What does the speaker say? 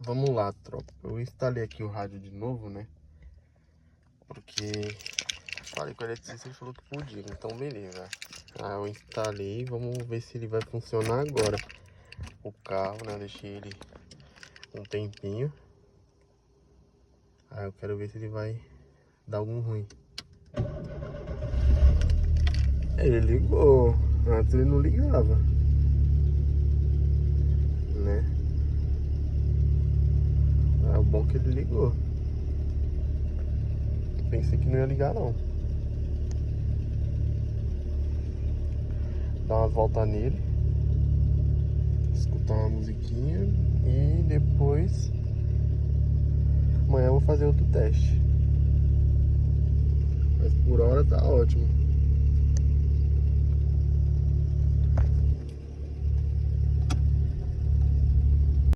Vamos lá, tropa. Eu instalei aqui o rádio de novo, né? Porque falei com o eletricista, ele falou que podia, então beleza. Aí eu instalei, vamos ver se ele vai funcionar agora. O carro, né? Eu deixei ele um tempinho. Aí eu quero ver se ele vai dar algum ruim. Ele ligou, antes ele não ligava, né? É bom que ele ligou. Pensei que não ia ligar não. Dar uma volta nele, escutar uma musiquinha e depois amanhã eu vou fazer outro teste. Mas por hora tá ótimo.